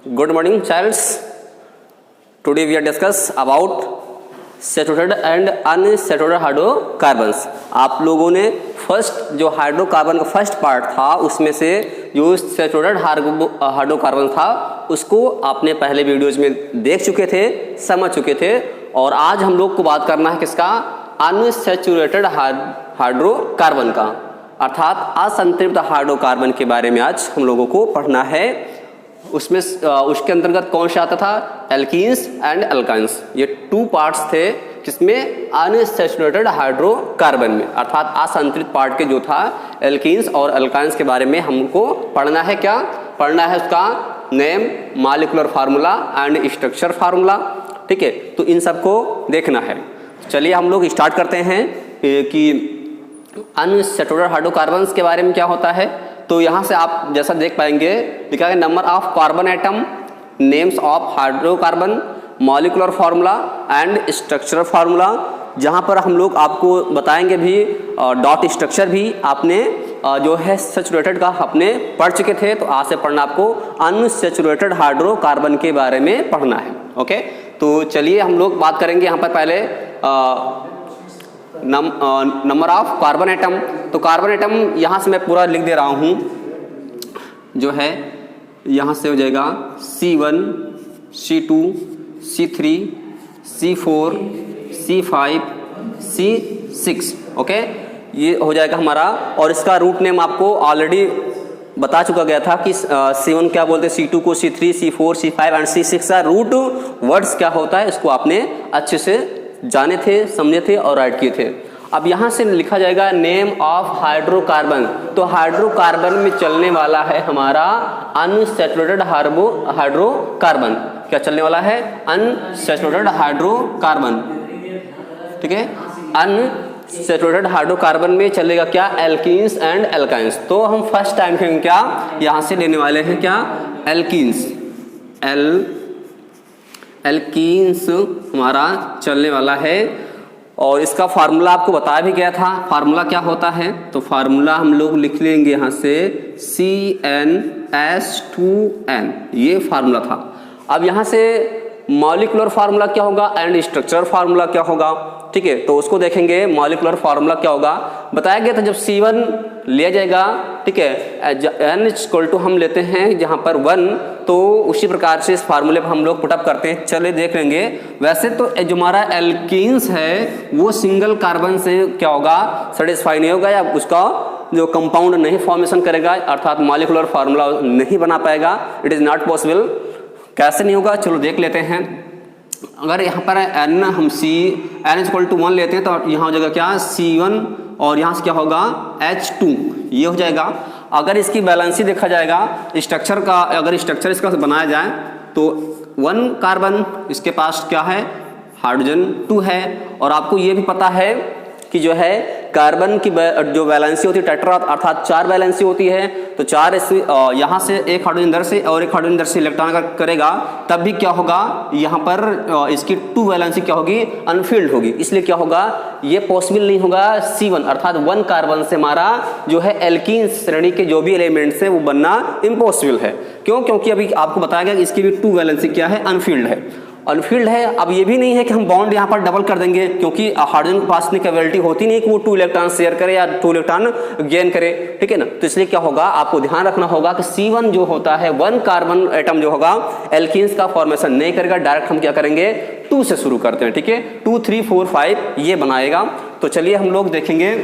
Good morning, childs. Today we are discuss about saturated and unsaturated hydrocarbons. आप लोगों ने first जो hydrocarbon का फर्स्ट पार्ट था उसमें से जो सैचुरेटेड हाइड्रोकार्बन था उसको आपने पहले वीडियोज में देख चुके थे, समझ चुके थे। और आज हम लोग को बात करना है किसका? अनसैचुरेटेड हाइड्रोकार्बन का, अर्थात असंतृप्त हाइड्रोकार्बन के बारे में आज हम लोगों को पढ़ना है। उसमें उसके अंतर्गत कौन सा आता था? Alkenes and alkynes. ये टू पार्ट्स थे किसमें? अनसैचुरेटेड हाइड्रोकार्बन में, अर्थात असंतृप्त पार्ट के जो था एल्कीन्स और अल्काइंस के बारे में हमको पढ़ना है। क्या पढ़ना है? उसका name, molecular formula and structure formula. ठीक है, तो इन सबको देखना है। चलिए हम लोग स्टार्ट करते हैं कि अनसैचुरेटेड हाइड्रोकार्बन्स के बारे में क्या होता है। तो यहाँ से आप जैसा देख पाएंगे लिखा है number of carbon atom, names of hydrocarbon, molecular formula and structural formula. जहाँ पर हम लोग आपको बताएंगे भी डॉट स्ट्रक्चर भी आपने जो है सैचुरेटेड का आपने पढ़ चुके थे, तो आज से पढ़ना आपको अनसैचुरेटेड हाइड्रोकार्बन के बारे में पढ़ना है। ओके, तो चलिए हम लोग बात करेंगे यहाँ पर पहले नंबर ऑफ कार्बन एटम। तो कार्बन एटम यहाँ से मैं पूरा लिख दे रहा हूँ, जो है यहाँ से हो जाएगा C1, C2, C3, C4, C5, C6। Okay, ये हो जाएगा हमारा। और इसका रूट नेम आपको ऑलरेडी बता चुका गया था कि C1 क्या बोलते हैं, C2 को C3, C4, C5 and C6 का रूट वर्ड्स क्या होता है, इसको आपने अच्छे से जाने थे, समझे थे और राइट किए थे। अब यहाँ से लिखा जाएगा नेम ऑफ हाइड्रोकार्बन। तो हाइड्रोकार्बन में चलने वाला है हमारा अनसैचुरेटेड हाइड्रोकार्बन। क्या चलने वाला है? Unsaturated hydrocarbon. ठीक है, अनसैचुरेटेड हाइड्रोकार्बन में चलेगा क्या? Alkenes and alkynes. तो हम फर्स्ट टाइम हम क्या यहाँ से लेने वाले हैं? क्या? एल्कीन्स। एल्कीन्स हमारा चलने वाला है। और इसका फार्मूला आपको बताया भी गया था। फार्मूला क्या होता है? तो फार्मूला हम लोग लिख लेंगे यहाँ से CnH2n, ये फार्मूला था। अब यहाँ से मॉलिक्यूलर फार्मूला क्या होगा एंड स्ट्रक्चरल फार्मूला क्या होगा। ठीक है, तो उसको देखेंगे। मॉलिक्यूलर फार्मूला क्या होगा बताया गया था, जब C1 लिया जाएगा, ठीक है, N = हम लेते हैं जहाँ पर 1, तो उसी प्रकार से इस फार्मूले पर हम लोग पुटअप करते हैं। चले देख लेंगे। वैसे तो जो हमारा एल्कीन्स है वो सिंगल कार्बन से क्या होगा? सेटिस्फाई नहीं होगा, या उसका जो कंपाउंड नहीं फॉर्मेशन करेगा, अर्थात मॉलिक्यूलर फार्मूला नहीं बना पाएगा। It is not possible. कैसे नहीं होगा चलो देख लेते हैं। अगर यहाँ पर N हम N = 1 लेते हैं तो यहाँ हो जाएगा क्या? C1 और यहाँ से क्या होगा? H2, ये हो जाएगा। अगर इसकी बैलेंसी देखा जाएगा स्ट्रक्चर का, अगर स्ट्रक्चर इसका बनाया जाए तो 1 कार्बन इसके पास क्या है? हाइड्रोजन 2 है। और आपको ये भी पता है कि जो है कार्बन की जो वैलेंसी होती है टेट्रा, अर्थात 4 वैलेंसी होती है। तो 4 यहाँ से एक हाइड्रोजन इधर से और एक हाइड्रोजन इधर से इलेक्ट्रॉन का करेगा, तब भी क्या होगा? यहाँ पर इसकी 2 वैलेंसी क्या होगी? अनफिल्ड होगी। इसलिए क्या होगा? ये पॉसिबल नहीं होगा। C1 अर्थात 1 कार्बन से हमारा जो है एल्कीन श्रेणी के जो भी एलिमेंट्स हैं वो बनना इम्पॉसिबल है। क्यों? क्योंकि अभी आपको बताया गया कि इसकी भी 2 वैलेंसी क्या है? अनफिल्ड है। अनफिल्ड है। अब ये भी नहीं है कि हम बॉन्ड यहाँ पर डबल कर देंगे, क्योंकि हाइड्रोजन के पास इतनी कैपेबिलिटी होती नहीं कि वो 2 इलेक्ट्रॉन शेयर करे या 2 इलेक्ट्रॉन गेन करे। ठीक है ना? तो इसलिए क्या होगा? आपको ध्यान रखना होगा कि C1 जो होता है 1 कार्बन एटम जो होगा एल्कीन्स का फॉर्मेशन नहीं करेगा। डायरेक्ट हम क्या करेंगे? 2 से शुरू करते हैं। ठीक है, 2, 3, 4, 5 ये बनाएगा। तो चलिए हम लोग देखेंगे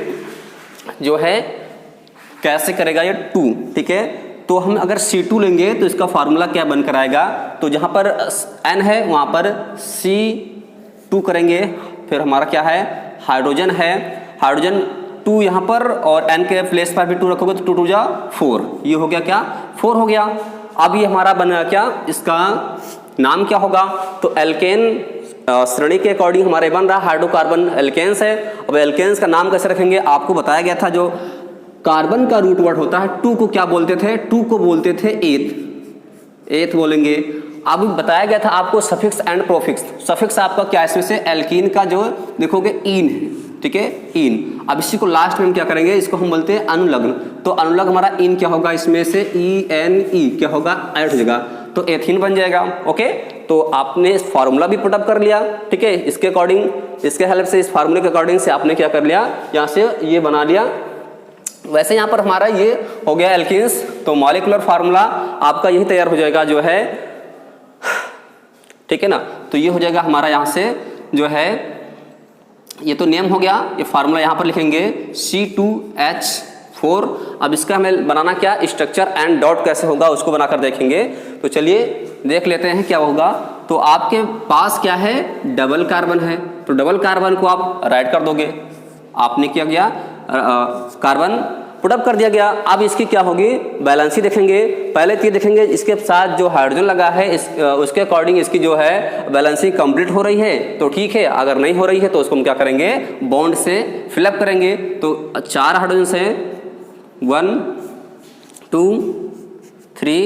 जो है कैसे करेगा ये 2। ठीक है, तो हम अगर C2 लेंगे तो इसका फार्मूला क्या बनकर आएगा? तो जहाँ पर N है वहाँ पर C2 करेंगे। फिर हमारा क्या है? हाइड्रोजन है, हाइड्रोजन 2 यहाँ पर, और N के प्लेस पर भी 2 रखोगे तो 2 × 2 = 4। ये हो गया क्या? 4 हो गया। अब ये हमारा बना क्या? इसका नाम क्या होगा? तो एल्केन श्रेणी के अकॉर्डिंग हमारे बन रहा हाइड्रोकार्बन एल्केन्स है। अब एल्केन्स का नाम कैसे रखेंगे? आपको बताया गया था जो कार्बन का रूट वर्ड होता है 2 को क्या बोलते थे? 2 को बोलते थे एथ बोलेंगे। अब बताया गया था आपको सफिक्स एंड प्रोफिक्स। सफिक्स आपका क्या? इसमें से एल्कीन का जो देखोगे ईन है। ठीक है, ईन। अब इसी को लास्ट में हम क्या करेंगे? इसको हम बोलते हैं अनुलग्न। तो अनुलग्न हमारा ईन क्या होगा? इसमें से ENE क्या होगा? ऐड हो जाएगा। तो एथीन बन जाएगा। ओके, तो आपने फार्मूला भी पुटअप कर लिया, ठीक है, इसके अकॉर्डिंग, इसके हेल्प से, इस फार्मूले के अकॉर्डिंग से आपने क्या कर लिया, यहाँ से ये बना लिया। वैसे यहाँ पर हमारा ये हो गया एल्कीन्स, तो मॉलिक्यूलर फार्मूला आपका यही तैयार हो जाएगा जो है, ठीक है ना। तो ये हो जाएगा हमारा यहाँ से जो है, ये तो नेम हो गया, ये फार्मूला यहाँ पर लिखेंगे C2H4। अब इसका हमें बनाना क्या, स्ट्रक्चर एंड डॉट कैसे होगा उसको बनाकर देखेंगे। तो चलिए देख लेते हैं क्या होगा। तो आपके पास क्या है, डबल कार्बन है, तो डबल कार्बन को आप राइट कर दोगे, आपने क्या किया, कार्बन पुटअप कर दिया गया। अब इसकी क्या होगी, बैलेंसी देखेंगे। पहले तो ये देखेंगे इसके साथ जो हाइड्रोजन लगा है उसके अकॉर्डिंग इसकी जो है बैलेंसी कंप्लीट हो रही है तो ठीक है, अगर नहीं हो रही है तो उसको हम क्या करेंगे, बॉन्ड से फिलअप करेंगे। तो 4 हाइड्रोजन से 1 2 3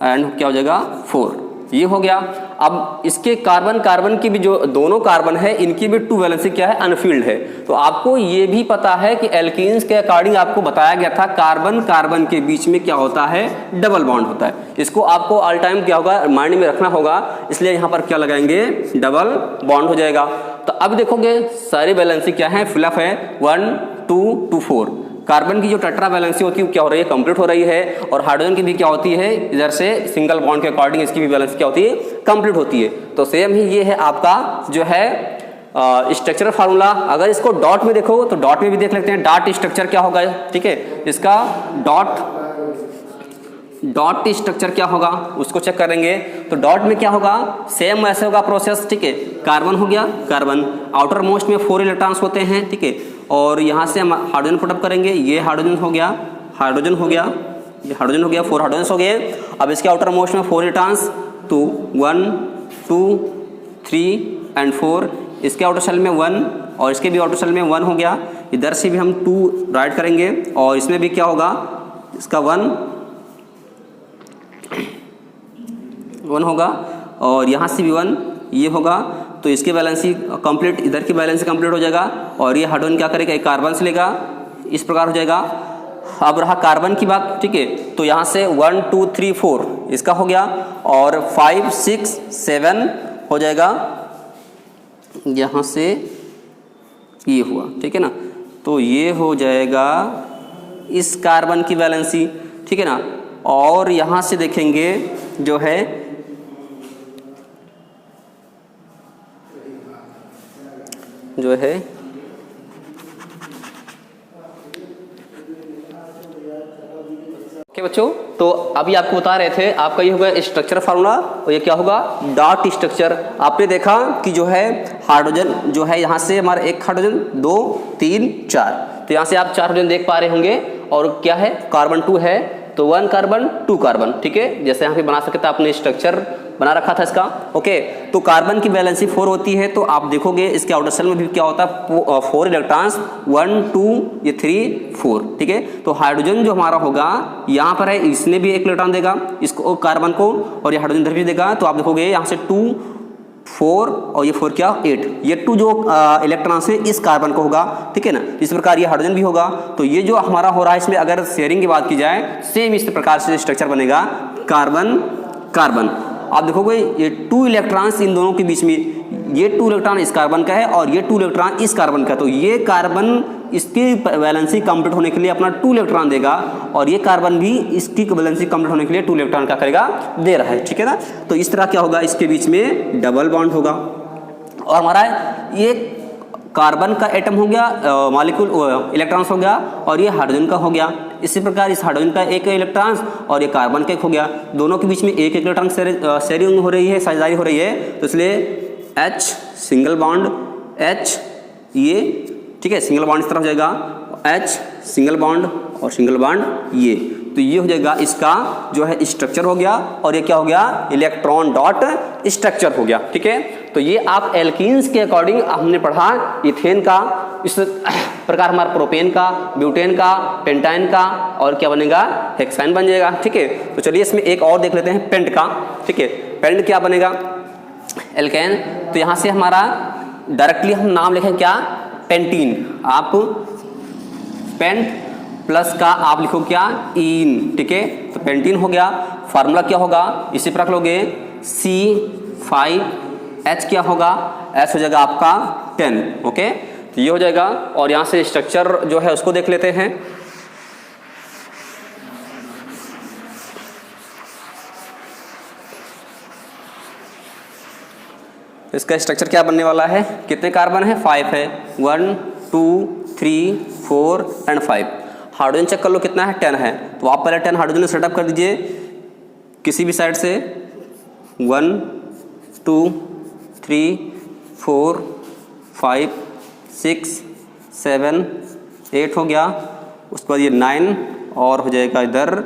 एंड क्या हो जाएगा 4, ये हो गया। अब इसके कार्बन कार्बन की भी जो दोनों कार्बन है इनकी भी 2 वैलेंसी क्या है, अनफिल्ड है। तो आपको ये भी पता है कि एल्कीन्स के अकॉर्डिंग आपको बताया गया था कार्बन कार्बन के बीच में क्या होता है, डबल बॉन्ड होता है। इसको आपको ऑल टाइम क्या होगा, माइंड में रखना होगा, इसलिए यहाँ पर क्या लगाएंगे, डबल बॉन्ड हो जाएगा। तो अब देखोगे सारी वैलेंसी क्या है, फिलअप है, 1 2 2 4। कार्बन की जो टेट्रा वैलेंसी होती है क्या हो रही है, कंप्लीट हो रही है, और हाइड्रोजन की भी क्या होती है, इधर से सिंगल बॉन्ड के अकॉर्डिंग इसकी भी वैलेंसी क्या होती है, कंप्लीट होती है। तो सेम ही ये है आपका जो है स्ट्रक्चरल फार्मूला। अगर इसको डॉट में देखो तो डॉट में भी देख लेते हैं, डॉट स्ट्रक्चर क्या होगा, ठीक है, इसका डॉट स्ट्रक्चर क्या होगा उसको चेक करेंगे। तो डॉट में क्या होगा, सेम ऐसे होगा प्रोसेस, ठीक है, कार्बन हो गया, कार्बन आउटर मोस्ट में 4 इलेक्ट्रॉन्स होते हैं, ठीक है, और यहाँ से हम हाइड्रोजन पुटअप करेंगे, ये हाइड्रोजन हो गया, हाइड्रोजन हो गया, ये हाइड्रोजन हो गया, 4 हाइड्रोजन हो गए। अब इसके आउटर मोस्ट में 4 इलेक्ट्रॉन्स, तो 1 2 3 एंड 4, इसके आउटर शेल में 1 और इसके भी आउटर शेल में 1 हो गया। इधर से भी हम 2 राइट करेंगे और इसमें भी क्या होगा, इसका 1 होगा और यहाँ से भी 1 ये होगा। तो इसकी बैलेंसी कंप्लीट, इधर की बैलेंसी कंप्लीट हो जाएगा और ये हाइड्रोजन क्या करेगा, एक कार्बन से लेगा, इस प्रकार हो जाएगा। अब रहा कार्बन की बात, ठीक है, तो यहाँ से 1 2 3 4 इसका हो गया और 5 6 7 हो जाएगा, यहाँ से ये हुआ, ठीक है ना। तो ये हो जाएगा इस कार्बन की बैलेंसी, ठीक है ना। और यहाँ से देखेंगे जो है ओके बच्चों, तो अभी आपको बता रहे थे, आपका ये होगा स्ट्रक्चर फार्मूला और ये क्या होगा, डॉट स्ट्रक्चर। आपने देखा कि जो है हाइड्रोजन जो है यहाँ से हमारा 1 हाइड्रोजन 2 3 4, तो यहाँ से आप 4 हाइड्रोजन देख पा रहे होंगे और क्या है, कार्बन 2 है, तो 1 कार्बन 2 कार्बन, ठीक है, जैसे यहाँ पे बना सकते थे, आपने स्ट्रक्चर बना रखा था इसका। ओके, तो कार्बन की बैलेंसी 4 होती है, तो आप देखोगे इसके आउटर शेल में भी क्या होता है, 4 इलेक्ट्रॉन्स, 1 2 ये 3 4, ठीक है। तो हाइड्रोजन जो हमारा होगा यहाँ पर है, इसने भी 1 इलेक्ट्रॉन देगा इसको, कार्बन को, और ये हाइड्रोजन इधर भी देगा। तो आप देखोगे यहाँ से 2 4 और ये 4 क्या 8, ये 2 जो इलेक्ट्रॉन्स है इस कार्बन को होगा, ठीक है ना। इस प्रकार ये हाइड्रोजन भी होगा। तो ये जो हमारा हो रहा है इसमें अगर शेयरिंग की बात की जाए, सेम इस प्रकार से स्ट्रक्चर बनेगा, कार्बन कार्बन। आप देखोगे ये 2 इलेक्ट्रॉन्स इन दोनों के बीच में, ये 2 इलेक्ट्रॉन इस कार्बन का है और ये 2 इलेक्ट्रॉन इस कार्बन का, तो ये कार्बन इसकी वैलेंसी कंप्लीट होने के लिए अपना 2 इलेक्ट्रॉन देगा और ये कार्बन भी इसकी वैलेंसी कंप्लीट होने के लिए 2 इलेक्ट्रॉन क्या करेगा, दे रहा है, ठीक है ना। तो इस तरह क्या होगा, इसके बीच में डबल बॉन्ड होगा और हमारा ये कार्बन का एटम हो गया, मॉलिक्यूल इलेक्ट्रॉन्स हो गया, और ये हाइड्रोजन का हो गया। इसी प्रकार इस हाइड्रोजन का 1 इलेक्ट्रॉन और ये कार्बन का 1 हो गया, दोनों के बीच में 1 इलेक्ट्रॉन शेयरिंग हो रही है, साझेदारी हो रही है, तो इसलिए H सिंगल बॉन्ड H ये, ठीक है, सिंगल बॉन्ड इस तरह हो जाएगा, H सिंगल बॉन्ड और सिंगल बॉन्ड ये, तो ये हो जाएगा इसका जो है स्ट्रक्चर हो गया। और ये क्या हो गया, इलेक्ट्रॉन डॉट स्ट्रक्चर हो गया, ठीक है। तो ये आप एल्कीन्स के अकॉर्डिंग हमने पढ़ा, इथेन का, इस प्रकार हमारा प्रोपेन का, ब्यूटेन का, पेंटाइन का, और क्या बनेगा, हेक्साइन बन जाएगा, ठीक है। तो चलिए इसमें एक और देख लेते हैं, पेंट का, ठीक है। पेंट क्या बनेगा, एल्केन। तो यहाँ से हमारा डायरेक्टली हम नाम लिखें क्या, पेंटीन। आप पेंट प्लस का आप लिखो क्या, इन, ठीक है। तो पेंटीन हो गया, फार्मूला क्या होगा, इसी पर रख लोगे C5H क्या होगा, H हो जाएगा आपका 10, ओके। तो ये हो जाएगा। और यहाँ से स्ट्रक्चर जो है उसको देख लेते हैं। इसका स्ट्रक्चर क्या बनने वाला है, कितने कार्बन है, 5 है, 1 2 3 4 एंड 5। हाइड्रोजन चेक कर लो कितना है, 10 है। तो आप पहले 10 हाइड्रोजन सेटअप कर दीजिए किसी भी साइड से, 1 2 3 4 5 6 7 8 हो गया। उसके बाद ये 9 और हो जाएगा इधर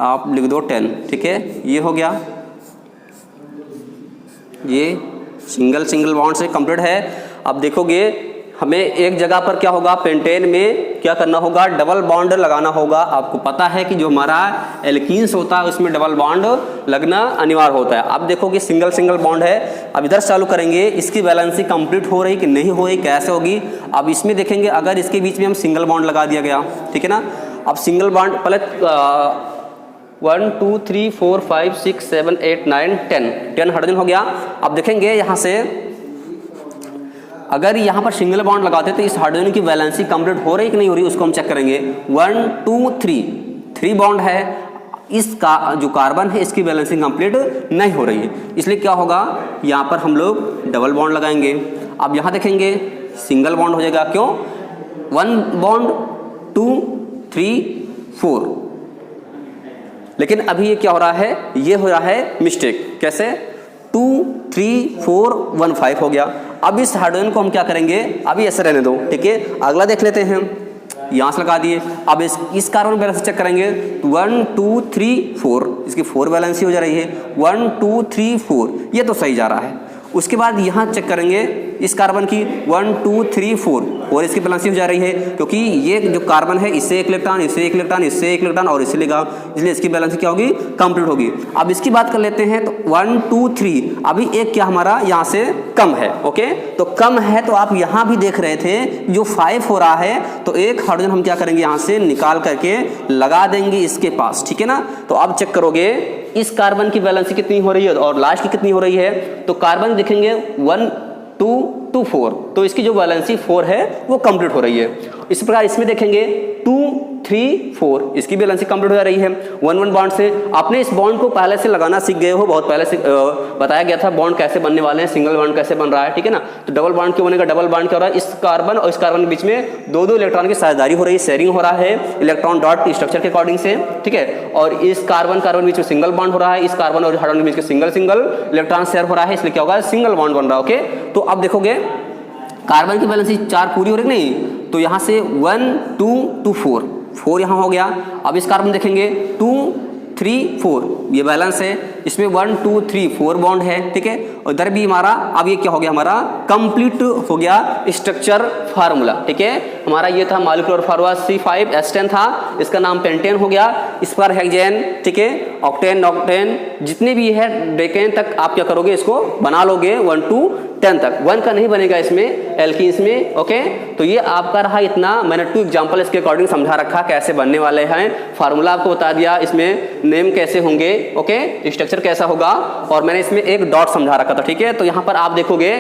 आप लिख दो 10, ठीक है। ये हो गया, ये सिंगल सिंगल बॉन्ड से कंप्लीट है। अब देखोगे हमें एक जगह पर क्या होगा, पेंटेन में क्या करना होगा, डबल बॉन्ड लगाना होगा। आपको पता है कि जो हमारा एल्कीन्स होता है उसमें डबल बॉन्ड लगना अनिवार्य होता है। अब देखो कि सिंगल सिंगल बॉन्ड है। अब इधर चालू करेंगे, इसकी बैलेंसिंग कंप्लीट हो रही कि नहीं हो रही, कैसे होगी। अब इसमें देखेंगे अगर इसके बीच में हम सिंगल बॉन्ड लगा दिया गया, ठीक है ना। अब सिंगल बॉन्ड पहले 1 2 3 4 5 6 7 8 9 10 हाइड्रोजन हो गया। अब देखेंगे यहाँ से अगर यहाँ पर सिंगल बॉन्ड लगाते तो इस हाइड्रोजन की वैलेंसी कंप्लीट हो रही कि नहीं हो रही, उसको हम चेक करेंगे। 1 2 3 बॉन्ड है, इसका जो कार्बन है इसकी वैलेंसी कंप्लीट नहीं हो रही है, इसलिए क्या होगा, यहाँ पर हम लोग डबल बॉन्ड लगाएंगे। अब यहाँ देखेंगे सिंगल बॉन्ड हो जाएगा, क्यों, 1 बॉन्ड 2 3 4। लेकिन अभी ये क्या हो रहा है, ये हो रहा है मिस्टेक। कैसे, 2 3 4 1 5 हो गया। अब इस हाइड्रोजन को हम क्या करेंगे, अभी ऐसे रहने दो, ठीक है। अगला देख लेते हैं, यहाँ से लगा दिए। अब इस कार्बन बैलेंस चेक करेंगे, 1 2 3 4, इसकी 4 बैलेंसी हो जा रही है, 1 2 3 4, ये तो सही जा रहा है। उसके बाद यहाँ चेक करेंगे इस कार्बन की 1 2 3 4 और इसकी बैलेंसी हो जा रही है, क्योंकि ये जो कार्बन है इससे एक इलेक्ट्रॉन, इससे एक इलेक्ट्रॉन, इससे एक इलेक्ट्रॉन और इससे लेगा, इसलिए इसकी बैलेंसी क्या होगी, कंप्लीट होगी। अब इसकी बात कर लेते हैं, तो 1 2 3 अभी एक क्या हमारा यहाँ से कम है, ओके। तो कम है तो आप यहाँ भी देख रहे थे जो 5 हो रहा है, तो एक हाइड्रोजन हम क्या करेंगे, यहाँ से निकाल करके लगा देंगे इसके पास, ठीक है ना। तो अब चेक करोगे इस कार्बन की वैलेंसी कितनी हो रही है और लास्ट की कितनी हो रही है। तो कार्बन देखेंगे 1 2 2 4, तो इसकी जो वैलेंसी 4 है वो कंप्लीट हो रही है। इस प्रकार इसमें देखेंगे 2 3 4, इसकी बैलेंसिंग कंप्लीट हो रही है 1 1 बॉन्ड से। आपने इस बॉन्ड को पहले से लगाना सीख गए हो, बहुत पहले से बताया गया था बॉन्ड कैसे बनने वाले हैं, सिंगल बॉन्ड कैसे बन रहा है, ठीक है ना। तो डबल बॉन्ड क्यों बनेगा, डबल बॉन्ड क्या हो रहा है, इस कार्बन और इस कार्बन के बीच में दो दो इलेक्ट्रॉन की साझेदारी हो रही है, शेयरिंग हो रहा है इलेक्ट्रॉन डॉट स्ट्रक्चर के अकॉर्डिंग से, ठीक है। और इस कार्बन कार्बन बीच में सिंगल बॉन्ड हो रहा है, इस कार्बन और हाइड्रोजन के बीच में सिंगल सिंगल इलेक्ट्रॉन शेयर हो रहा है, इसलिए क्या होगा, सिंगल बॉन्ड बन रहा है, ओके। तो अब देखोगे कार्बन की बैलेंसी 4 पूरी हो रही नहीं, तो यहाँ से 1 2 2 4 यहाँ हो गया। अब इस कार्बन देखेंगे 2 3 4, ये बैलेंस है, इसमें 1 2 3 4 बॉन्ड है, ठीक है। और इधर भी हमारा अब ये क्या हो गया, हमारा कंप्लीट हो गया स्ट्रक्चर फार्मूला, ठीक है। हमारा ये था मॉलिक्यूलर फार्मूला C5H10 था, इसका नाम पेंटेन हो गया। इस पर हेक्सेन, ठीक है, ऑक्टेन ऑक्टेन जितने भी है डेकेन तक आप क्या करोगे, इसको बना लोगे 1 2 10 तक। 1 का नहीं बनेगा इसमें एल्कीन्स में, ओके। तो ये आपका रहा इतना, मैंने 2 एग्जांपल इसके अकॉर्डिंग समझा रखा कैसे बनने वाले हैं, फार्मूला आपको बता दिया, इसमें नेम कैसे होंगे, ओके, स्ट्रक्चर कैसा होगा, और मैंने इसमें एक डॉट समझा रखा था, ठीक है। तो यहाँ पर आप देखोगे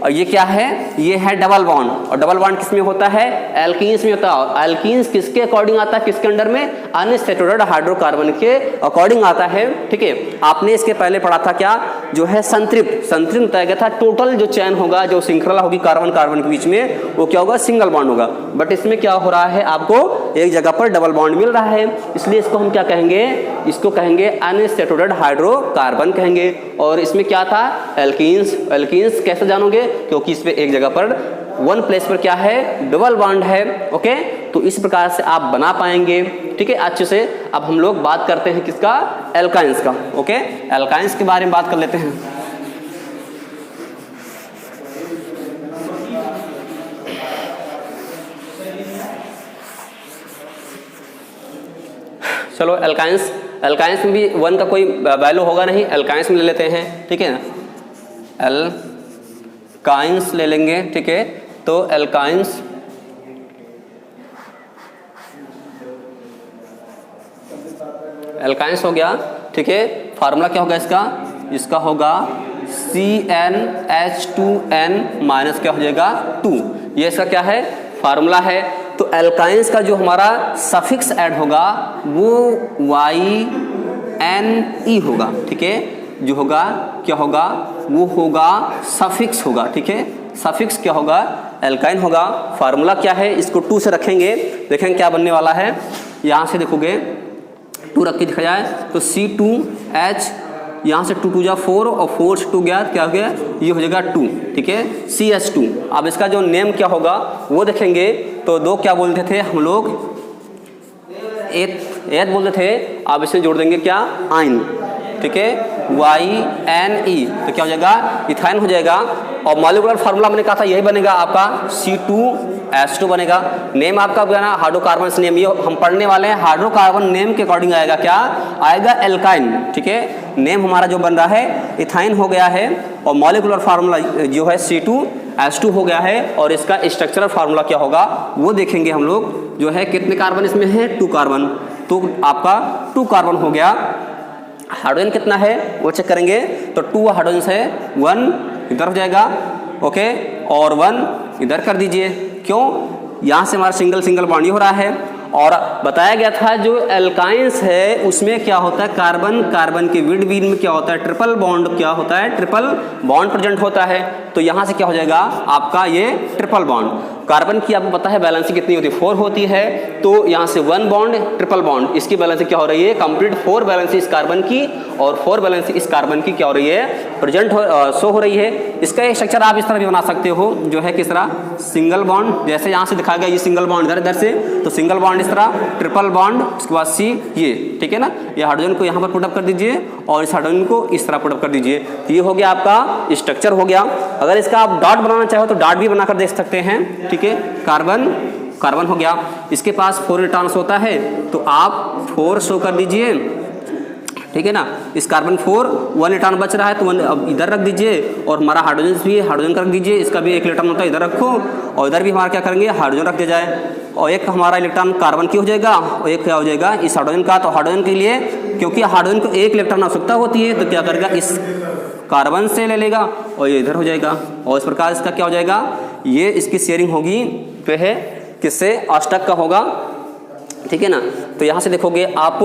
ये क्या है, ये है डबल बॉन्ड, और डबल बॉन्ड किसमें होता है, एल्कीन्स में होता है। और एल्कीन्स किसके अकॉर्डिंग आता है, किसके अंडर में, अनसैचुरेटेड हाइड्रोकार्बन के अकॉर्डिंग आता है, ठीक है। आपने इसके पहले पढ़ा था क्या, जो है संतृप्त, संतृप्त बताया गया था टोटल जो चैन होगा, जो श्रृंखला होगी कार्बन कार्बन के बीच में, वो क्या होगा, सिंगल बॉन्ड होगा। बट इसमें क्या हो रहा है, आपको एक जगह पर डबल बॉन्ड मिल रहा है, इसलिए इसको हम क्या कहेंगे, इसको कहेंगे अनसैचुरेटेड हाइड्रोकार्बन कहेंगे। और इसमें क्या था, एल्कीन्स। एल्कीन्स कैसे जानोगे, क्योंकि इसमें एक जगह पर 1 प्लेस पर क्या है, डबल बॉन्ड है, ओके। तो इस प्रकार से आप बना पाएंगे, ठीक है, अच्छे से। अब हम लोग बात करते हैं किसका, एल्काइंस का, ओके। एल्काइंस के बारे में बात कर लेते हैं। चलो एल्काइंस, एल्काइंस में भी 1 का कोई वैल्यू होगा नहीं, एल्काइंस में ले लेते हैं, ठीक है। एल्काइंस ले लेंगे, ठीक है। तो एल्काइंस एल्काइंस हो गया, ठीक है। फार्मूला क्या होगा इसका, इसका होगा CnH2n माइनस क्या हो जाएगा 2, ये इसका क्या है फार्मूला है। तो एल्काइंस का जो हमारा सफिक्स ऐड होगा वो YNE होगा, ठीक है। जो होगा क्या होगा, वो होगा सफिक्स होगा, ठीक है। सफिक्स क्या होगा, एल्काइन होगा। फार्मूला क्या है, इसको 2 से रखेंगे, देखेंगे क्या बनने वाला है। यहाँ से देखोगे 2 रख के दिखा जाए तो C2H, यहाँ से 2 2 जा 4 और 4 से 2 गया, क्या हो गया, ये हो जाएगा 2, ठीक है, CH2। अब इसका जो नेम क्या होगा वो देखेंगे। तो 2 क्या बोलते थे हम लोग, एथ बोलते थे, अब इसे जोड़ देंगे क्या, आइन, ठीक है, YNE, तो क्या हो जाएगा, इथाइन हो जाएगा। और मॉलिक्यूलर फार्मूला मैंने कहा था यही बनेगा आपका C2H2 बनेगा। नेम आपका बना हाइड्रोकार्बन नेम, ये हम पढ़ने वाले हैं हाइड्रोकार्बन नेम के अकॉर्डिंग आएगा, क्या आएगा, एल्काइन, ठीक है। नेम हमारा जो बन रहा है इथाइन हो गया है, और मॉलिक्यूलर फार्मूला जो है C2H2 हो गया है। और इसका स्ट्रक्चरल फार्मूला क्या होगा वो देखेंगे हम लोग। जो है कितने कार्बन इसमें है, 2 कार्बन, तो आपका 2 कार्बन हो गया। हाइड्रोजन कितना है वो चेक करेंगे, तो 2 हाइड्रोजन से 1 इधर हो जाएगा, ओके, और 1 इधर कर दीजिए। क्यों, यहाँ से हमारा सिंगल बॉन्ड हो रहा है। और बताया गया था जो एल्काइंस है उसमें क्या होता है, कार्बन के विड बीन में क्या होता है, ट्रिपल बॉन्ड, क्या होता है, ट्रिपल बॉन्ड प्रेजेंट होता है। तो यहाँ से क्या हो जाएगा आपका ये ट्रिपल बॉन्ड। कार्बन की आपको पता है बैलेंसिंग कितनी होती है, 4 होती है। तो यहाँ से 1 बॉन्ड ट्रिपल बॉन्ड, इसकी बैलेंसिंग क्या हो रही है, कंप्लीट 4 बैलेंसिंग इस कार्बन की और 4 बैलेंसिंग इस कार्बन की क्या हो रही है, प्रेजेंट शो हो रही है। इसका एक स्ट्रक्चर आप इस तरह भी बना सकते हो, जो है किस तरह, सिंगल बॉन्ड, जैसे यहाँ से दिखाया गया ये सिंगल बॉन्ड इधर से, तो सिंगल बॉन्ड इस तरह, ट्रिपल बॉन्ड, उसके बाद C, ये, ठीक है ना। ये हाइड्रोजन को यहाँ पर पुटअप कर दीजिए और इस हाइड्रोजन को इस तरह पुटअप कर दीजिए। तो ये हो गया आपका स्ट्रक्चर हो गया। अगर इसका आप डॉट बनाना चाहो तो डॉट भी बनाकर देख सकते हैं, ठीक है। कार्बन हो गया, इसके पास 4 इलेक्ट्रॉन्स होता है, तो आप 4 शो कर दीजिए, ठीक है ना। इस कार्बन 4 1 इलेक्ट्रॉन बच रहा है तो 1 अब इधर रख दीजिए। और हमारा हाइड्रोजन भी है, हाइड्रोजन रख दीजिए, इसका भी 1 इलेक्ट्रॉन होता है, इधर रखो। और इधर भी हमारा क्या करेंगे, हाइड्रोजन रख दिया जाए। और एक हमारा इलेक्ट्रॉन कार्बन की हो जाएगा और एक क्या हो जाएगा इस हाइड्रोजन का। तो हाइड्रोजन के लिए, क्योंकि हाइड्रोजन को 1 इलेक्ट्रॉन आवश्यकता होती है, तो क्या करेगा, इस कार्बन से ले लेगा और ये इधर हो जाएगा। और इस प्रकार इसका क्या हो जाएगा, ये इसकी शेयरिंग होगी पे है किससे, अष्टक का होगा, ठीक है ना। तो यहाँ से देखोगे आप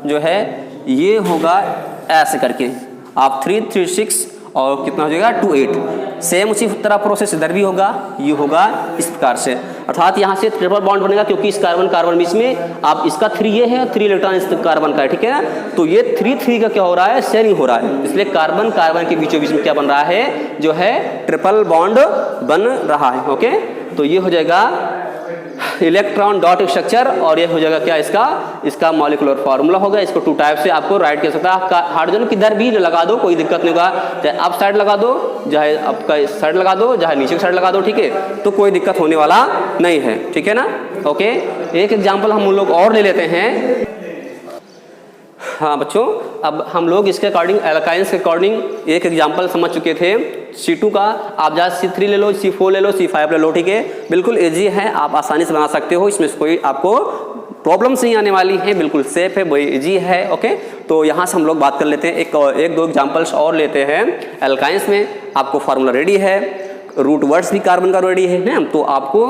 जो है ये होगा ऐसे करके, आप 3 3 6 और कितना हो जाएगा 2 8। सेम उसी तरह प्रोसेस इधर भी होगा, ये होगा इस प्रकार से। अर्थात यहाँ से ट्रिपल बॉन्ड बनेगा, क्योंकि इस कार्बन बीच में आप इसका 3 ये है, 3 इलेक्ट्रॉन इस कार्बन का है, ठीक है ना। तो ये 3 3 का क्या हो रहा है, शेयरिंग हो रहा है, इसलिए कार्बन के बीचों बीच में क्या बन रहा है, जो है ट्रिपल बॉन्ड बन रहा है, ओके। तो ये हो जाएगा इलेक्ट्रॉन डॉट स्ट्रक्चर, और ये हो जाएगा क्या, इसका मॉलिक्यूलर फार्मूला होगा। इसको 2 टाइप से आपको राइट कर सकता है। हाइड्रोजन किधर भी लगा दो, कोई दिक्कत नहीं होगा, चाहे अप साइड लगा दो, चाहे आपका इस साइड लगा दो, चाहे नीचे की साइड लगा दो, ठीक है, तो कोई दिक्कत होने वाला नहीं है, ठीक है ना, ओके। एक एग्जाम्पल हम लोग और ले लेते हैं। हाँ बच्चों, अब हम लोग इसके अकॉर्डिंग एल्काइंस के अकॉर्डिंग एक एग्जांपल समझ चुके थे। C2 का आप जहाँ C3 ले लो, C4 ले लो, C5 ले लो, ठीक है, बिल्कुल इजी है, आप आसानी से बना सकते हो, इसमें कोई आपको प्रॉब्लम्स नहीं आने वाली है, बिल्कुल सेफ है, बड़ी इजी है, ओके। तो यहाँ से हम लोग बात कर लेते हैं, एक दो एग्जाम्पल्स और लेते हैं। एल्काइंस में आपको फार्मूला रेडी है, रूट वर्ड्स भी कार्बन का रेडी है ना, तो आपको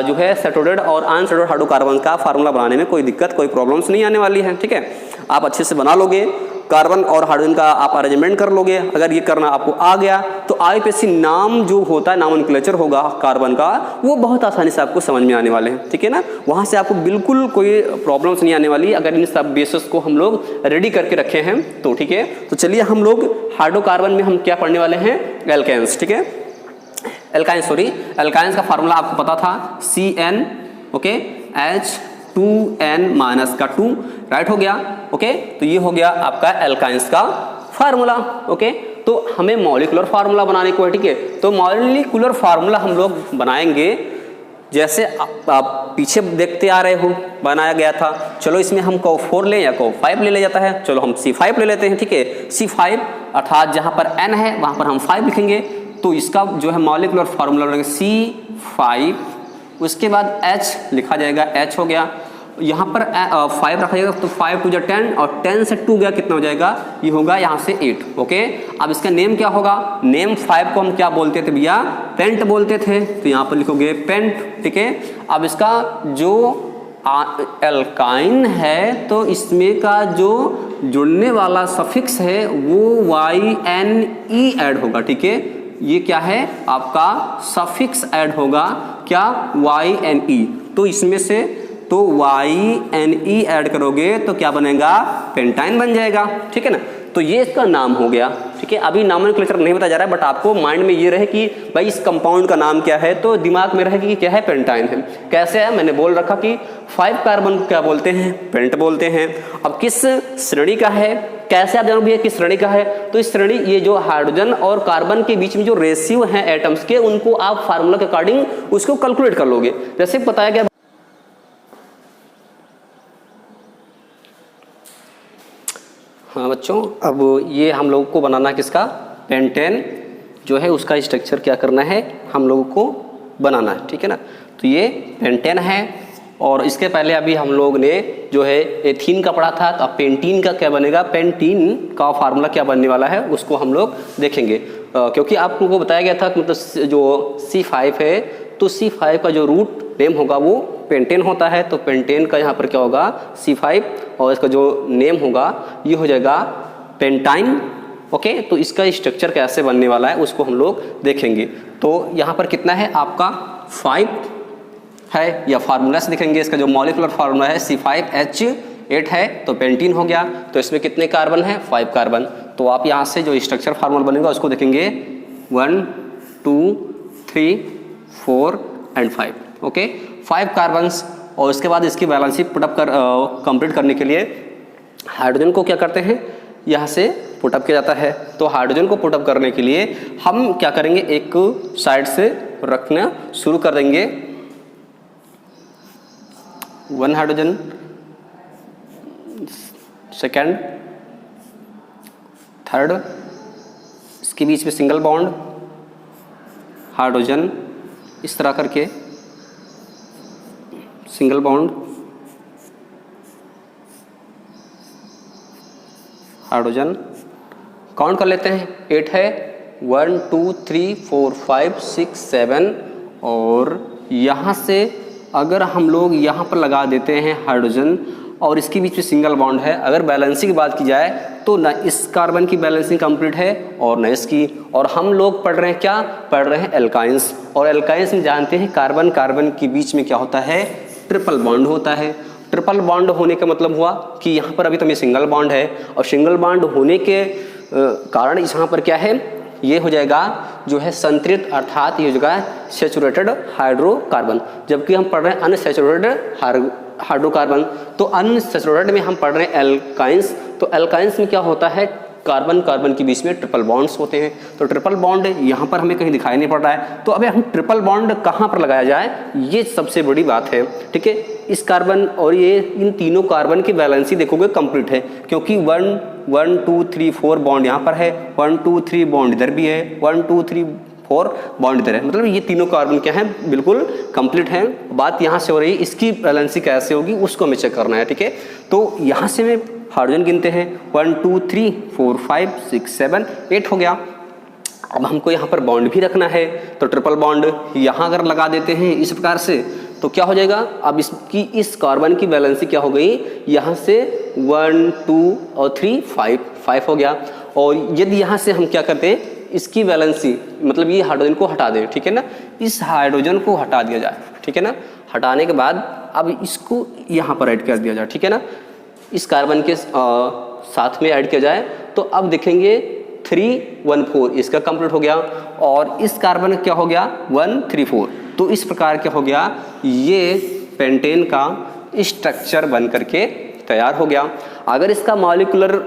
जो है सैचुरेटेड और अनसैचुरेटेड हाइड्रोकार्बन का फार्मूला बनाने में कोई दिक्कत, कोई प्रॉब्लम्स नहीं आने वाली है, ठीक है। आप अच्छे से बना लोगे, कार्बन और हाइड्रोजन का आप अरेंजमेंट कर लोगे। अगर ये करना आपको आ गया तो IUPAC नाम जो होता है, नॉमेनक्लेचर होगा कार्बन का, वो बहुत आसानी से आपको समझ में आने वाले हैं, ठीक है ना। वहाँ से आपको बिल्कुल कोई प्रॉब्लम्स नहीं आने वाली अगर इन सब बेसिस को हम लोग रेडी करके रखे हैं तो, ठीक है। तो चलिए हम लोग हाइड्रोकार्बन में हम क्या पढ़ने वाले हैं, एल्केन्स, ठीक है। एल्काइंस का फार्मूला आपको पता था CN, ओके, H2N माइनस का 2, राइट हो गया, ओके। तो ये हो गया आपका एल्काइंस का फार्मूला, ओके। तो हमें मॉलिक्यूलर फार्मूला बनाने को है, ठीक है। तो मॉलिक्यूलर फार्मूला हम लोग बनाएंगे जैसे आप पीछे देखते आ रहे हो बनाया गया था। चलो इसमें हम CO4 लें या CO5 ले जाता है, चलो हम C5 ले लेते हैं, ठीक है। C5 अर्थात जहाँ पर N है वहाँ पर हम 5 लिखेंगे, तो इसका जो है मॉलिक्यूलर फार्मूला रहेगा C5, उसके बाद H लिखा जाएगा, H हो गया, यहाँ पर 5 रखा जाएगा, तो 5 2 10 और 10 से 2 गया कितना हो जाएगा, ये होगा यहाँ से 8। ओके, अब इसका नेम क्या होगा, नेम 5 को हम क्या बोलते थे भैया, पेंट बोलते थे, तो यहाँ पर लिखोगे पेंट। ठीक है, अब इसका जो एल्काइन है तो इसमें का जो जुड़ने वाला सफिक्स है वो YNE ऐड होगा। ठीक है, ये क्या है आपका सफिक्स ऐड होगा, क्या YNE, तो इसमें से तो YNE ऐड करोगे तो क्या बनेगा, पेंटाइन बन जाएगा। ठीक है ना, तो ये इसका नाम हो गया। ठीक है, अभी नॉमेनक्लेचर नहीं बताया जा रहा है, बट आपको माइंड में ये रहे कि भाई इस कंपाउंड का नाम क्या है, तो दिमाग में रहे कि क्या है, पेंटाइन है। कैसे है, मैंने बोल रखा कि 5 कार्बन को क्या बोलते हैं, पेंट बोलते हैं। अब किस श्रेणी का है, कैसे आप जानोगे किस श्रेणी का है, तो इस श्रेणी, ये जो हाइड्रोजन और कार्बन के बीच में जो रेशियो हैं एटम्स के, उनको आप फार्मूला के अकॉर्डिंग उसको कैलकुलेट कर लोगे, जैसे बताया गया। हाँ बच्चों, अब ये हम लोगों को बनाना है किसका, पेंटेन जो है उसका स्ट्रक्चर क्या करना है, हम लोगों को बनाना है। ठीक है ना, तो ये पेंटेन है, और इसके पहले अभी हम लोग ने जो है एथीन का पढ़ा था, तो अब पेंटीन का क्या बनेगा, पेंटीन का फार्मूला क्या बनने वाला है उसको हम लोग देखेंगे। क्योंकि आप लोगों को बताया गया था कि मतलब जो C5 है, तो C5 का जो रूट नेम होगा वो पेंटेन होता है, तो पेंटेन का यहाँ पर क्या होगा C5, और इसका जो नेम होगा ये हो जाएगा पेंटाइन। ओके, तो इसका स्ट्रक्चर कैसे बनने वाला है उसको हम लोग देखेंगे। तो यहाँ पर कितना है आपका 5 है, या फार्मूला से देखेंगे, इसका जो मॉलिक्यूलर फार्मूला है C5H8 है, तो पेंटीन हो गया। तो इसमें कितने कार्बन है, 5 कार्बन। तो आप यहाँ से जो स्ट्रक्चर फार्मूला बनेगा उसको देखेंगे 1 2 3 4 एंड 5। ओके, 5 कार्बन्स, और उसके बाद इसकी बैलेंसी पुटअप कंप्लीट करने के लिए हाइड्रोजन को क्या करते हैं, यहाँ से पुटअप किया जाता है। तो हाइड्रोजन को पुटअप करने के लिए हम क्या करेंगे, एक साइड से रखना शुरू कर देंगे, 1 हाइड्रोजन, सेकेंड, थर्ड, इसके बीच में सिंगल बॉन्ड, हाइड्रोजन, इस तरह करके सिंगल बॉन्ड, हाइड्रोजन, काउंट कर लेते हैं, 8 है, 1 2 3 4 5 6 7, और यहाँ से अगर हम लोग यहाँ पर लगा देते हैं हाइड्रोजन, और इसके बीच में सिंगल बॉन्ड है, अगर बैलेंसिंग की बात की जाए तो ना इस कार्बन की बैलेंसिंग कंप्लीट है और ना इसकी, और हम लोग पढ़ रहे हैं क्या, पढ़ रहे हैं एल्काइंस, और एल्काइंस में जानते हैं कार्बन कार्बन के बीच में क्या होता है, ट्रिपल बॉन्ड होता है। ट्रिपल बॉन्ड होने का मतलब हुआ कि यहाँ पर अभी तो ये सिंगल बॉन्ड है, और सिंगल बॉन्ड होने के कारण यहाँ पर क्या है, ये हो जाएगा जो है संतृप्त, अर्थात ये हो जाएगा सैचुरेटेड हाइड्रोकार्बन, जबकि हम पढ़ रहे हैं अनसैचुरेटेड हाइड्रोकार्बन। तो अनसैचुरेटेड में हम पढ़ रहे हैं एल्काइंस, तो एल्काइंस में क्या होता है, कार्बन कार्बन के बीच में ट्रिपल बॉन्ड्स होते हैं। तो ट्रिपल बॉन्ड यहाँ पर हमें कहीं दिखाई नहीं पड़ रहा है, तो अभी हम ट्रिपल बॉन्ड कहाँ पर लगाया जाए, ये सबसे बड़ी बात है। ठीक है, इस कार्बन और ये इन तीनों कार्बन की बैलेंसी देखोगे कंप्लीट है, क्योंकि 1 2 3 4 बॉन्ड यहाँ पर है, 1 2 3 बॉन्ड इधर भी है, 1 2 3 4 बॉन्ड इधर है, मतलब ये तीनों कार्बन क्या है, बिल्कुल कंप्लीट है। बात यहाँ से हो रही है इसकी बैलेंसी कैसे होगी उसको हमें चेक करना है। ठीक है, तो यहाँ से में हाइड्रोजन गिनते हैं, 1 2 3 4 5 6 7 8 हो गया। अब हमको यहाँ पर बॉन्ड भी रखना है, तो ट्रिपल बॉन्ड यहाँ अगर लगा देते हैं इस प्रकार से, तो क्या हो जाएगा, अब इसकी इस कार्बन की बैलेंसी क्या हो गई, यहाँ से 1 2 और 3 5 हो गया। और यदि यहाँ से हम क्या करते हैं, इसकी बैलेंसी मतलब ये हाइड्रोजन को हटा दें, ठीक है ना, इस हाइड्रोजन को हटा दिया जाए, ठीक है ना, हटाने के बाद अब इसको यहाँ पर ऐड कर दिया जाए, ठीक है ना, इस कार्बन के साथ में ऐड किया जाए, तो अब देखेंगे 314 इसका कंप्लीट हो गया, और इस कार्बन क्या हो गया 134। तो इस प्रकार क्या हो गया, ये पेंटेन का स्ट्रक्चर बन करके तैयार हो गया। अगर इसका मॉलिक्यूलर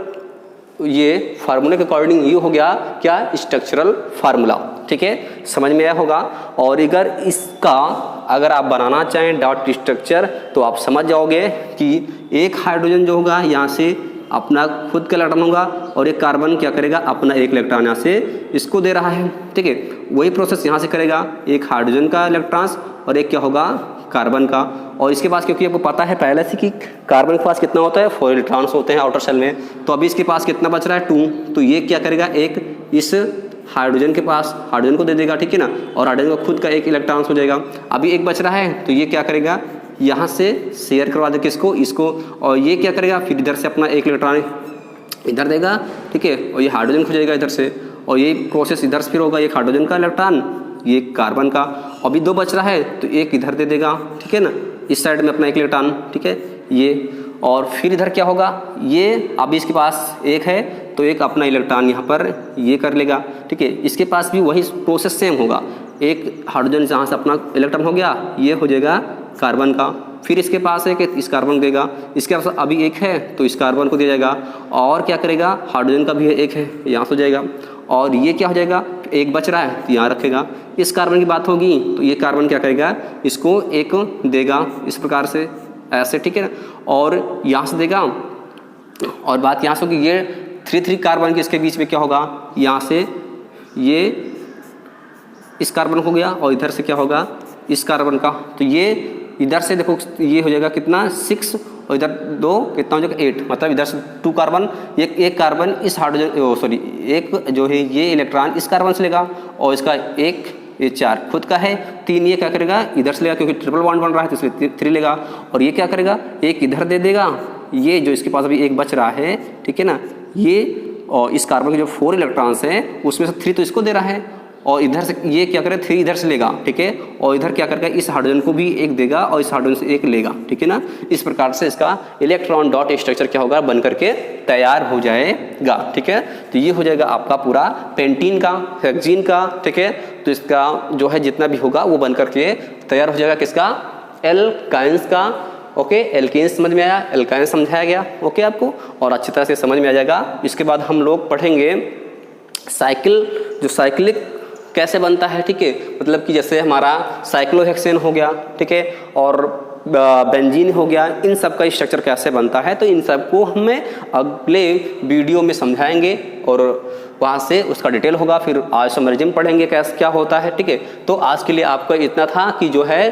ये फार्मूले के अकॉर्डिंग ये हो गया क्या, स्ट्रक्चरल फार्मूला, ठीक है, समझ में आया होगा। और अगर आप बनाना चाहें डॉट स्ट्रक्चर, तो आप समझ जाओगे कि एक हाइड्रोजन जो होगा यहाँ से अपना खुद का इलेक्ट्रॉन होगा, और एक कार्बन क्या करेगा, अपना एक इलेक्ट्रॉन यहाँ से इसको दे रहा है, ठीक है, वही प्रोसेस यहाँ से करेगा, एक हाइड्रोजन का इलेक्ट्रॉन्स और एक क्या होगा कार्बन का। और इसके पास क्योंकि आपको पता है पहले से कि कार्बन के पास कितना होता है 4 इलेक्ट्रॉन्स होते हैं आउटर शेल में, तो अभी इसके पास कितना बच रहा है 2। तो ये क्या करेगा, एक इस हाइड्रोजन के पास हाइड्रोजन को दे देगा, ठीक है ना, और हाइड्रोजन का खुद का एक इलेक्ट्रॉन्स हो जाएगा। अभी एक बच रहा है तो ये क्या करेगा, यहाँ से शेयर करवा दे किसको, इसको, और ये क्या करेगा फिर इधर से अपना एक इलेक्ट्रॉन इधर देगा, ठीक है, और ये हाइड्रोजन खोजेगा इधर से, और ये प्रोसेस इधर से फिर होगा, एक हाइड्रोजन का इलेक्ट्रॉन, ये कार्बन का। अभी 2 बच रहा है तो एक इधर दे देगा, ठीक है ना, इस साइड में अपना एक इलेक्ट्रॉन, ठीक है, ये, और फिर इधर क्या होगा, ये अभी इसके पास एक है तो एक अपना इलेक्ट्रॉन यहाँ पर ये कर लेगा, ठीक है। इसके पास भी वही प्रोसेस सेम होगा, एक हाइड्रोजन जहाँ से अपना इलेक्ट्रॉन हो गया, ये हो जाएगा कार्बन का। फिर इसके पास है कि इस कार्बन देगा, इसके पास अभी एक है तो इस कार्बन को दिया जाएगा, और क्या करेगा हाइड्रोजन का भी है, एक है यहाँ से हो जाएगा, और ये क्या हो जाएगा, एक बच रहा है तो यहाँ रखेगा। इस कार्बन की बात होगी तो ये कार्बन क्या करेगा, इसको एक देगा इस प्रकार से ऐसे, ठीक है ना, और यहाँ से देगा, और बात यहाँ से होगी ये 3 कार्बन के इसके बीच में क्या होगा, यहाँ से ये इस कार्बन हो गया और इधर से क्या होगा इस कार्बन का, तो ये इधर से देखो ये हो जाएगा कितना 6 और इधर 2 कितना हो जाएगा 8, मतलब इधर से 2 कार्बन, एक कार्बन इस हाइड्रोजन सॉरी एक जो है ये इलेक्ट्रॉन इस कार्बन से लेगा, और इसका एक ये 4 खुद का है, 3 ये क्या करेगा इधर से लेगा क्योंकि ट्रिपल बॉन्ड बन रहा है तो इसलिए 3 लेगा, और ये क्या करेगा एक इधर दे देगा, ये जो इसके पास अभी एक बच रहा है, ठीक है ना, ये और इस कार्बन के जो 4 इलेक्ट्रॉन्स हैं उसमें से 3 तो इसको दे रहा है, और इधर से ये क्या करे 3 इधर से लेगा, ठीक है, और इधर क्या करेगा इस हाइड्रोजन को भी एक देगा और इस हाइड्रोजन से एक लेगा, ठीक है ना। इस प्रकार से इसका इलेक्ट्रॉन डॉट स्ट्रक्चर क्या होगा बन करके तैयार हो जाएगा, ठीक है। तो ये हो जाएगा आपका पूरा पेंटीन का, हेक्सीन का, ठीक है। तो इसका जो है जितना भी होगा वो बन करके तैयार हो जाएगा किसका, एल्काइंस का। ओके, एल्केन्स समझ में आया, एल्काइन समझाया गया, ओके आपको, और अच्छी तरह से समझ में आ जाएगा। इसके बाद हम लोग पढ़ेंगे साइकिल, जो साइक्लिक कैसे बनता है, ठीक है, मतलब कि जैसे हमारा साइक्लोहेक्सेन हो गया, ठीक है, और बेंजीन हो गया, इन सब का स्ट्रक्चर कैसे बनता है, तो इन सब को हमें अगले वीडियो में समझाएंगे और वहाँ से उसका डिटेल होगा। फिर आइसोमेरिज्म पढ़ेंगे कैसे क्या होता है, ठीक है। तो आज के लिए आपका इतना था कि जो है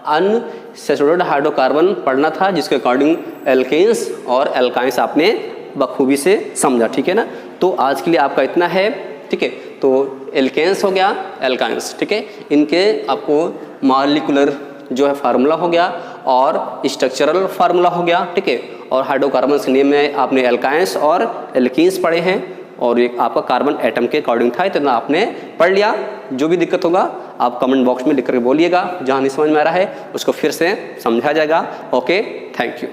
अनसैचुरेटेड हाइड्रोकार्बन पढ़ना था, जिसके अकॉर्डिंग एल्केन्स और एल्काइंस आपने बखूबी से समझा, ठीक है ना। तो आज के लिए आपका इतना है, ठीक है। तो एल्केन्स हो गया, एल्काइंस, ठीक है, इनके आपको मॉलिक्यूलर जो है फार्मूला हो गया और स्ट्रक्चरल फार्मूला हो गया, ठीक है। और हाइड्रोकार्बन के नेम में आपने एल्काइंस और एल्कीन्स पढ़े हैं, और एक आपका कार्बन एटम के अकॉर्डिंग था, इतना आपने पढ़ लिया। जो भी दिक्कत होगा आप कमेंट बॉक्स में लिख कर बोलिएगा, जहाँ नहीं समझ में आ रहा है उसको फिर से समझाया जाएगा। Okay, thank you.